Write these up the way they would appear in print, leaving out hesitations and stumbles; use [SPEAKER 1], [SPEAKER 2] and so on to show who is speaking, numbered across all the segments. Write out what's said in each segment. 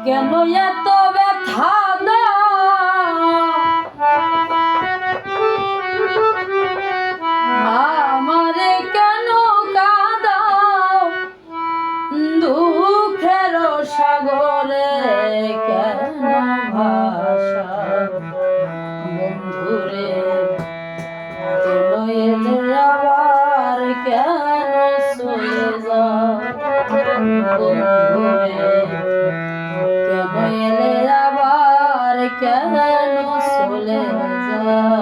[SPEAKER 1] কেন এত ব্যথা আমারে কেন কাঁদাও দুঃখের সাগরে কেন ভাষা বন্ধুরে কেন এলে আবার কেন চলে যাও বন্ধুরে কেন এলে আবার কেন চলে যাও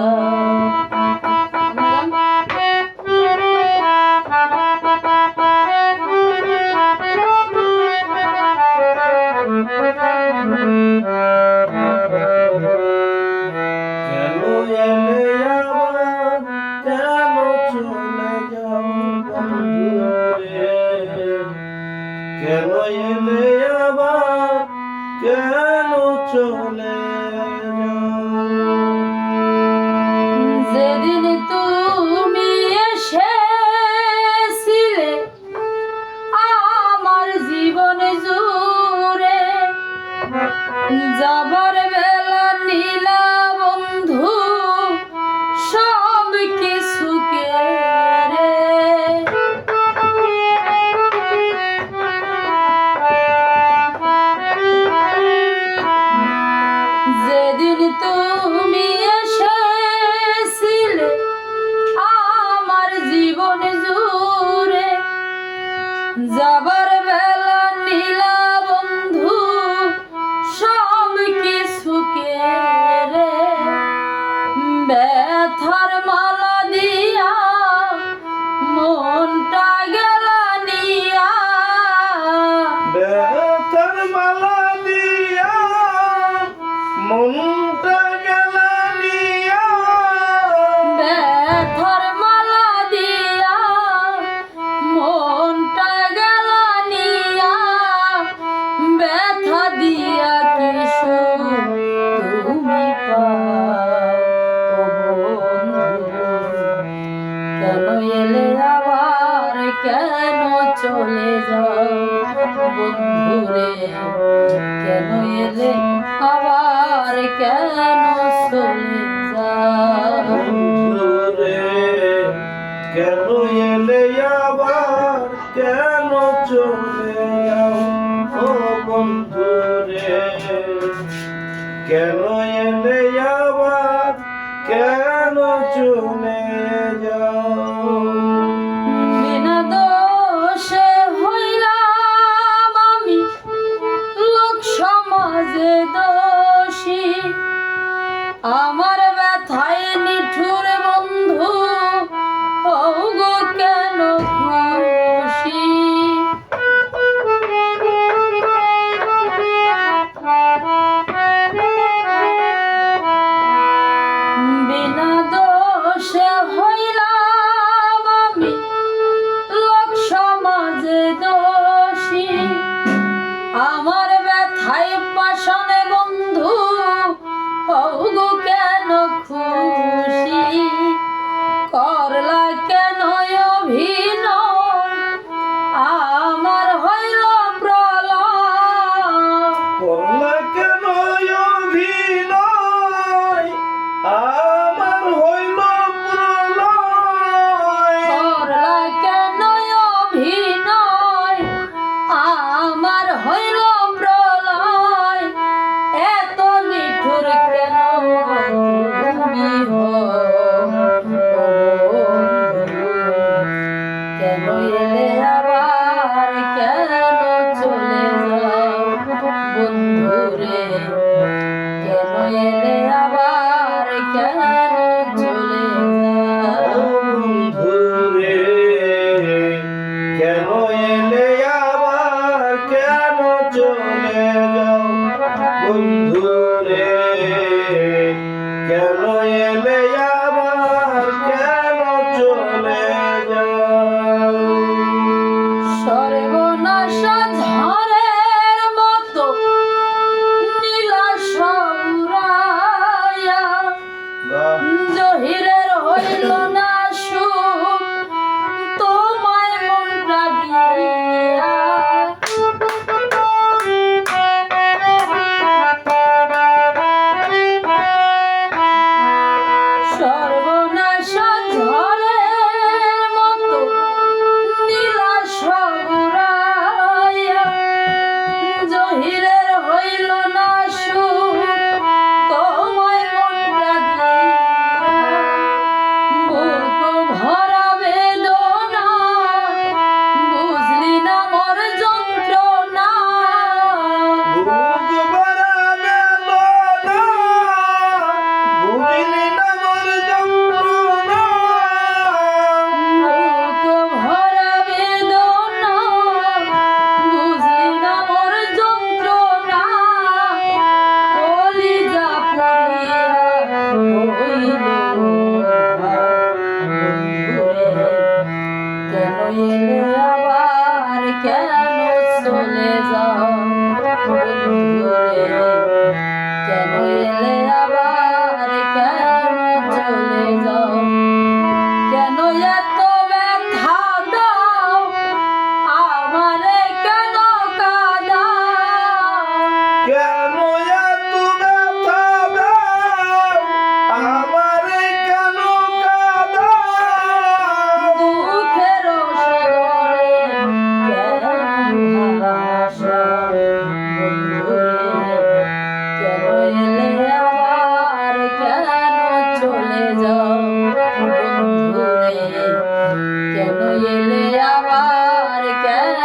[SPEAKER 2] কেন এলে আবার কেন চলে
[SPEAKER 1] যেদিন তুমি এসেছিলে আমার জীবন জুড়ে যাবার বেলা নীলা বন্ধু সব কিছু কেড়ে যেদিন তুমি এসেছিলে আমার জীবন জুড়ে যাবার বেলা নীলা বন্ধু সব কিছু কেড়ে ব্যথার মালা দিয়া মনটা গেলা নিয়া
[SPEAKER 2] ব্যথার মালা দিয়া মনটা গেলা নিয়া
[SPEAKER 1] ব্যথার মালা দিয়া মনটা গেলা নিয়া ব্যথা দিয়া কিছু তুমি পাও ও বন্ধু কেন এলে আবার কেন চলে যাও বন্ধুরে কেন এলে আবার কেন চলে যাও
[SPEAKER 2] বন্ধুরে কেন এলে আবার কেন চলে যাও ও বন্ধুরে কেন এলে আবার কেন চলে যাও
[SPEAKER 1] বিনা দোষে হইলাম আমি লোক সমাজে দোষী আমার ব্যথায় নিঠুর বন্ধু হও গো কেন খুশি বিনা দোষে হইলাম চলে যাও বন্ধুরে কেন এলে আবার কেন চলে যাও কেন এত ব্যথা দাও আমারে কেন কাঁদাও
[SPEAKER 2] কেন এত ব্যথা দাও আমারে কেন কাঁদাও
[SPEAKER 1] দুঃখের সাগরে কেন ভাসা বন্ধুরে কেন এলে আবার কেন চলে যাও বন্ধুরে কেন এলে আবার কেন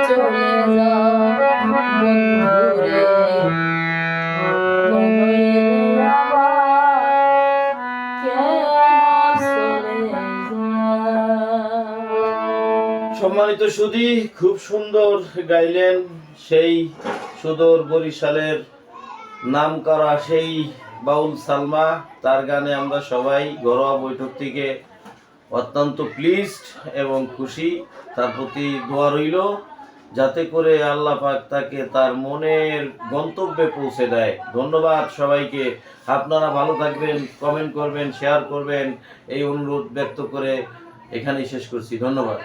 [SPEAKER 1] চলে যাও বন্ধুরে কেন এলে আবার কেন চলে যাও
[SPEAKER 2] সম্মানিত সুধী, খুব সুন্দর গাইলেন সেই সুদূর বরিশালের নামকরা সেই বাউল সালমা। তার গানে আমরা সবাই ঘরোয়া বৈঠক থেকে অত্যন্ত প্লিজড এবং খুশি। তার প্রতি দোয়া রইল যাতে করে আল্লাহ পাক তাকে তার মনের গন্তব্যে পৌঁছে দেয়। ধন্যবাদ সবাইকে। আপনারা ভালো থাকবেন, কমেন্ট করবেন, শেয়ার করবেন, এই অনুরোধ ব্যক্ত করে এখানেই শেষ করছি। ধন্যবাদ।